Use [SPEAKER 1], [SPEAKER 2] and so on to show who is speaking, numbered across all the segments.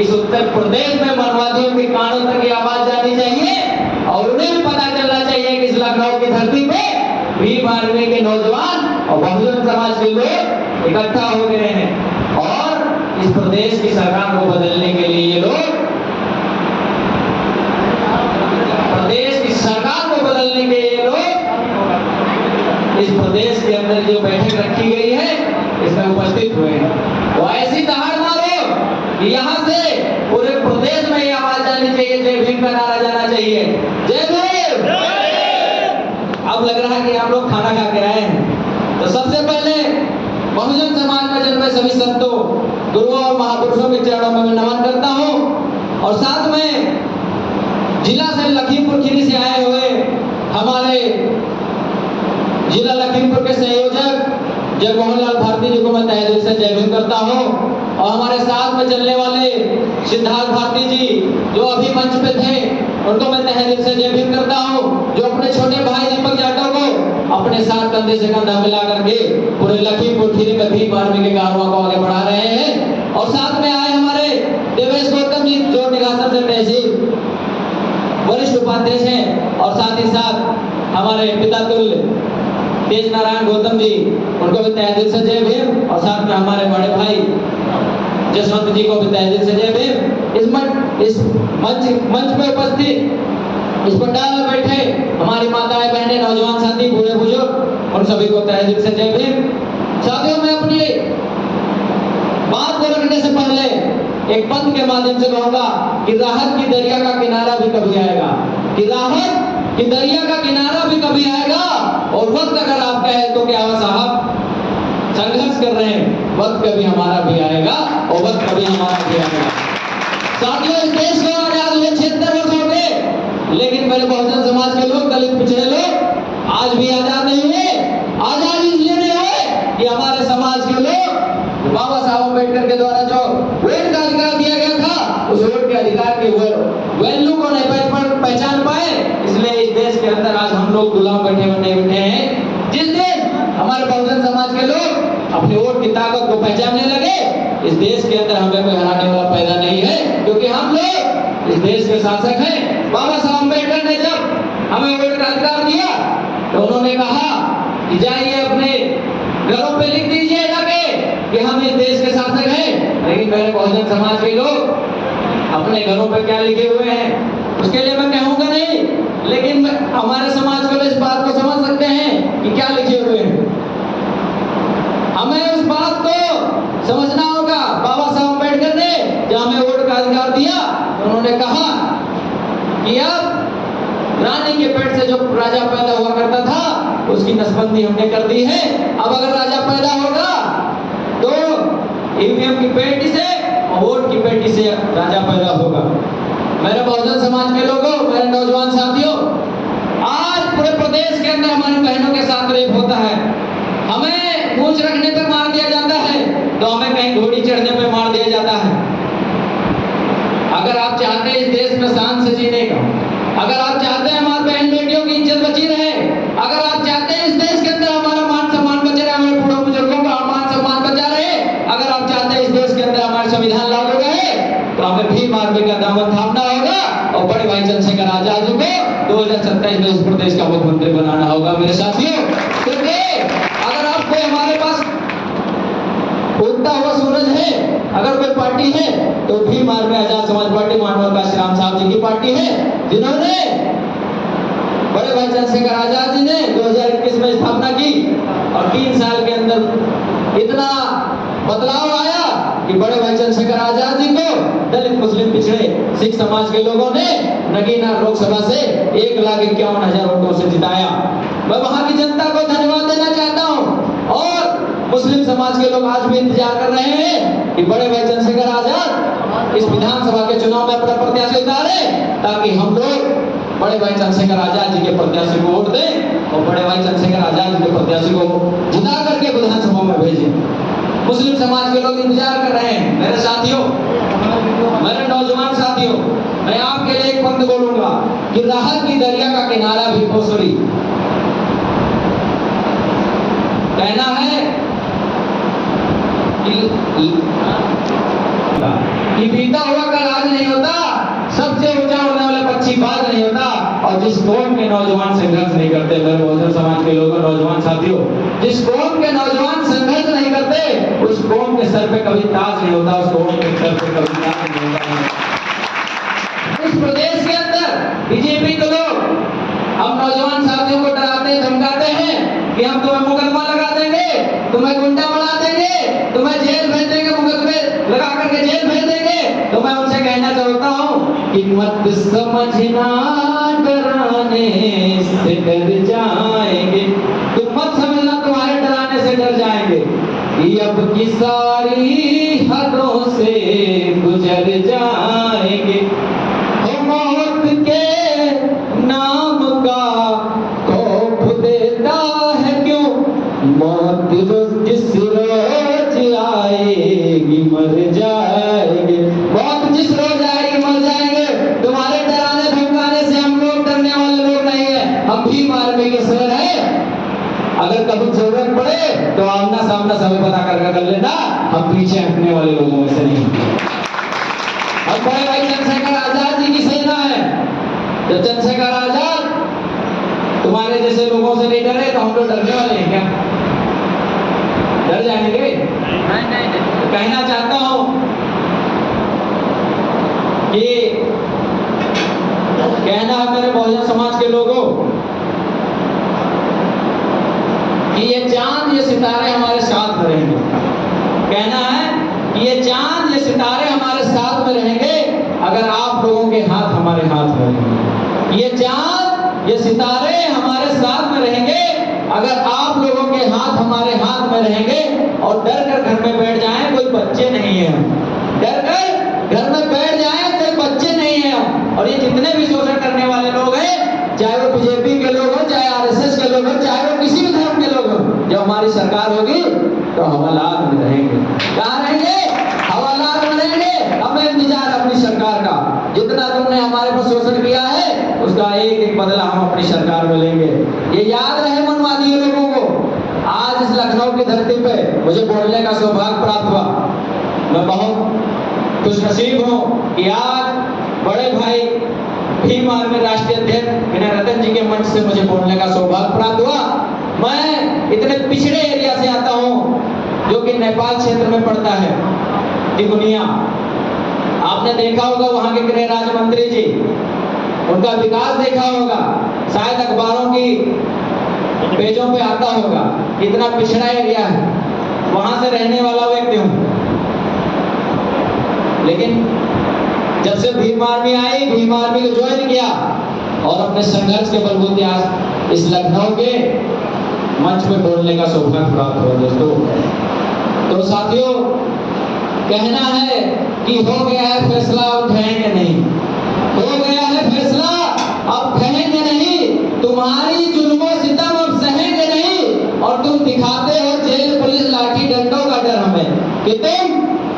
[SPEAKER 1] इस उत्तर प्रदेश में माओवादियों के कानों तक ये आवाज जानी चाहिए और उन्हें भी पता चलना चाहिए कि इस लखनऊ की धरती पे भीम आर्मी के नौजवान और बहुजन समाज के लोग इकट्ठा हो गए हैं और इस प्रदेश की सरकार को बदलने के लिए ये लोग प्रदेश की सरकार को बदलने के लिए लोग इस प्रदेश के अंदर जो बैठक रखी गई है इसमें उपस्थित हुए हैं। तो ऐसी दहाड़ मारो कि यहाँ से पूरे प्रदेश में ये आवाज जानी चाहिए, जय भीम का नारा जाना चाहिए, जय भीम। अब लग रहा है कि आप लोग खाना खा के आए हैं। तो सबसे पहले बहुजन समाज में जन्मे सभी संतों, गुरुओं और महापुरुषों के चरणों में मैं नमन करता हूँ और साथ में जिला से लखीमपुर खीरी से आए हुए हमारे जिला लखीमपुर के संयोजक जगमोहन लाल भारती जी को मैं तहे दिल से जय भीम करता हूँ और हमारे साथ में चलने वाले सिद्धार्थ भारती जी जो अभी मंच पे थे उनको मैं तहे दिल से जय भीम करता हूँ, जो अपने छोटे भाई दीपक जाटव को अपने साथ कंधे से कंधा मिला करके पूरे लखीमपुर खीरी में भीम आर्मी के कारवां को आगे बढ़ा रहे हैं। और साथ में आए हमारे देवेश गौतम जी जो निगासन से तहसील वरिष्ठ उपाध्यक्ष हैं और साथ ही साथ हमारे पिता तुल्य तेज नारायण गौतम जी उनको भी तहे दिल से जय भीम और साथ में हमारे बड़े भाई जसवंत जी को भी तहे दिल से जय भीम। इस मंच पे उपस्थित इस पंडाल में बैठे हमारी माताएं बहनें नौजवान साथी बूढ़े बुजुर्ग उन सभी को तहे दिल से जय भीम। साथियों मैं अपनी बात को रखने से पहले एक पंथ के माध्यम से कहूंगा कि राहत की दरिया का किनारा भी कभी आएगा, कि राहत कि दरिया का किनारा भी कभी आएगा और वक्त अगर आप कहें तो क्या साहब संघर्ष कर रहे हैं, वक्त कभी हमारा भी आएगा और वक्त कभी हमारा भी आएगा। साथियों इस देश को आजाद हुए 76 वर्ष हो गए, लेकिन मेरे बहुजन समाज के लोग, दलित पिछड़े लोग आज भी आजाद नहीं हुए। आजाद इसलिए नहीं हुए कि हमारे समाज के लोग बाबा साहब अम्बेडकर के द्वारा जो वोट का अधिकार दिया गया था उस वोट के अधिकार के वैल्यू को नहीं पहचान पाए, इसलिए इस देश के अंदर आज हम लोग गुलाम बैठे हुए नहीं बैठे हैं। जिस दिन हमारे बहुजन समाज के लोग अपनी वोट की ताकत को पहचानने लगे, इस देश के अंदर हमें कोई हराने वाला पैदा नहीं है, क्योंकि हम लोग इस देश के शासक हैं। बाबा साहब अम्बेडकर ने जब हमें वोट का अधिकार दिया तो उन्होंने कहा कि जाइए अपने घरों पे लिख दीजिए जाके कि हम इस देश के शासक हैं। लेकिन मेरे बहुजन समाज के लोग अपने घरों पे क्या लिखे हुए हैं उसके लिए मैं कहूंगा नहीं, लेकिन हमारे समाज को इस बात को समझ सकते हैं कि क्या लिखे हुए हैं। हमें उस बात को समझना होगा। बाबा साहब अम्बेडकर ने जब हमें वोट का अधिकार दिया तो उन्होंने कहा कि अब रानी के पेट से जो राजा पैदा हुआ करता था उसकी नसबंदी हमने कर दी है। अब अगर राजा पैदा होगा तो ईवीएम की पेटी से और वोट की पेटी से राजा पैदा होगा। मेरे बहुजन समाज के लोगों, मेरे नौजवान साथियों, आज पूरे प्रदेश के अंदर हमारी बहनों के साथ रेप होता है। हमें मूंछ रखने पर मार दिया जाता है तो हमें कहीं घोड़ी चढ़ने पर मार दिया जाता है। अगर आप चाहते हैं इस देश में शान से जीने का, अगर आप चाहते हैं हमारी बहन बेटियों की इज्जत बची रहे, अगर आप चाहते हैं इस देश के अंदर हमारा मान सम्मान बचे रहे, हमारे बूढ़ों बुजुर्गों का मान सम्मान बचा रहे, अगर आप चाहते हैं इस देश के अंदर हमारे संविधान लागू रहे, तो हमें भीम आर्मी का दामन थामना होगा और बड़े भाई चंद्रशेखर आजाद को 2027 में इस प्रदेश का मुख्यमंत्री बनाना होगा। मेरे साथियों, क्योंकि अगर आपको हमारे पास उगता हुआ सूरज है, अगर कोई पार्टी है तो भीम आर्मी आजाद समाज पार्टी मानव काशी राम साहब जी की पार्टी है, जिन्होंने बड़े भाई चंद्रशेखर आजाद जी ने 2021 में स्थापना की और 3 साल के अंदर इतना बदलाव आया कि बड़े भाई चंद्रशेखर आजाद जी को दलित मुस्लिम पिछड़े सिख समाज के लोगों ने नगीना लोकसभा से 1,51,000 वोटों से जिताया। मैं वहां की जनता को धन्यवाद देना चाहता हूं और मुस्लिम समाज के लोग आज भी इंतजार कर रहे हैं कि बड़े भाई चंद्रशेखर आजाद इस विधानसभा के चुनाव में अपना प्रत्याशी उतारे, ताकि हम लोग बड़े भाई चंद्रशेखर आजाद जी के प्रत्याशी को वोट दें और बड़े भाई चंद्रशेखर आजाद जी के प्रत्याशी को जिता करके विधानसभा में भेजें। मुस्लिम समाज के लोग इंतजार कर रहे हैं। मेरे साथियों, मेरे नौजवान साथियों, मैं आपके लिए एक पंक्ति बोलूंगा कि राहत की दरिया का किनारा भी कोसरी। कहना है कि होता, कि बीता हुआ कल आज नहीं होता, सबसे ऊंचा होने वाला पक्षी बाज नहीं होता। और जिस कौम के नौजवान संघर्ष नहीं करते, मेरे बहुजन समाज के लोगों, नौजवान साथियों, जिस कौम के नौजवान संघर्ष नहीं करते, उस कौम के सर पे कभी ताज नहीं होता, उस कौम के सर पे कभी ताज नहीं होता। इस प्रदेश के अंदर बीजेपी के लोग हम नौजवान साथियों को डराते धमकाते हैं कि हम तुम्हें मुकदमा लगा देंगे, तुम्हें गुंडा बना देंगे, तुम्हें जेल भेज देंगे, मुकदमे लगा करके जेल भेज देंगे। तो मैं उनसे कहना चाहता हूँ कि मत समझना डराने से डर जाएंगे, तुम मत समझना तुम्हारे डराने से डर जाएंगे, कि अब की सारी हदों से गुजर जाएंगे। मौत के नाम का खौफ देता है क्यों, मौत जिस रोज आएगी मर जाएंगे, मौत जिस रोज आएगी मर जाएंगे। तुम्हारे डराने धमकाने से हम लोग डरने वाले लोग नहीं है, हम भी मारने के शेर है। अगर कभी जरूरत पड़े तो आमना सामना समय पता कर लेना, हम पीछे हटने वाले लोगों में से नहीं। हम बड़े भाई चंद्रशेखर आजाद जी की सेना है। जब चंद्रशेखर आजाद तुम्हारे जैसे लोगों से नहीं डरे तो हम लोग डरने वाले हैं क्या? डर जाएंगे? नहीं। तो कहना चाहता हूं कि कहना है मेरे बहुजन समाज के लोगों कि ये चांद ये सितारे हमारे साथ में रहेंगे। कहना है कि ये चांद ये सितारे हमारे साथ में रहेंगे अगर आप लोगों के हाथ हमारे हाथ में रहेंगे। ये चांद ये सितारे हमारे साथ में रहेंगे अगर आप लोगों के हाथ हमारे हाथ में रहेंगे। और डर कर घर में बैठ जाएं, कोई बच्चे नहीं है। डर कर घर में बैठ जाएं, कोई बच्चे नहीं है। और ये जितने भी शोषण करने वाले लोग हैं, चाहे वो बीजेपी के लोग हो, चाहे आरएसएस के लोग हो, चाहे वो किसी भी धर्म के लोग हो, जब हमारी सरकार होगी तो हवालात में रहेंगे। कहाँ रहेंगे? हवालात में रहेंगे। हमें इंतजार अपनी सरकार का। जितना तुमने हमारे पर शोषण किया है उसका एक एक बदला हम अपनी सरकार में लेंगे। ये याद रहे मनवादी लोगों को। आज इस लखनऊ की धरती पे मुझे बोलने का सौभाग्य प्राप्त हुआ। मैं बहुत खुशनसीब हूँ कि आज बड़े भाई भीम आर्मी राष्ट्रीय अध्यक्ष विनय रतन जी के मंच से मुझे बोलने का सौभाग्य प्राप्त हुआ। मैं इतने पिछड़े एरिया से आता हूँ जो कि नेपाल क्षेत्र में पड़ता है, तिगुनिया। आपने देखा होगा वहां के गृह राज्य मंत्री जी, उनका विकास देखा होगा, शायद अखबारों की पेजों पे आता होगा। कितना पिछड़ा एरिया है, वहां से रहने वाला व्यक्ति हूं। लेकिन जब से भीम आर्मी आई, भीम आर्मी को ज्वाइन किया और अपने संघर्ष के बलबूते आज इस लखनऊ के मंच पे बोलने का सौभाग्य प्राप्त हुआ। दोस्तों, तो साथियों, कहना है कि हो गया है फैसला, अब ठहरेंगे नहीं। हो गया है फैसला, अब ठहरेंगे नहीं। तुम्हारी जुल्मों सितम अब सहेंगे नहीं। और तुम दिखाते हो जेल पुलिस लाठी डंडों का डर हमें, कि तुम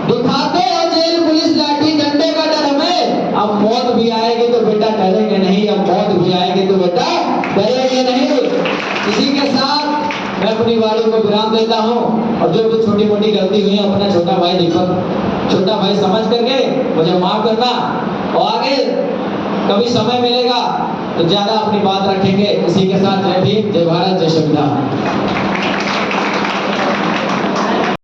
[SPEAKER 1] दिखाते हो जेल पुलिस लाठी डंडे का डर हमें। अब मौत भी आएगी तो बेटा डरेंगे नहीं, अब मौत भी आएगी तो बेटा डरेंगे नहीं। इसी के साथ मैं अपनी वाणी को विराम देता हूँ। और जो भी छोटी मोटी गलती हुई है, अपना छोटा भाई दीपक, छोटा भाई समझ करके मुझे माफ करना। और आगे कभी समय मिलेगा तो ज्यादा अपनी बात रखेंगे। इसी के साथ जय भीम, जय भारत, जय संविधान।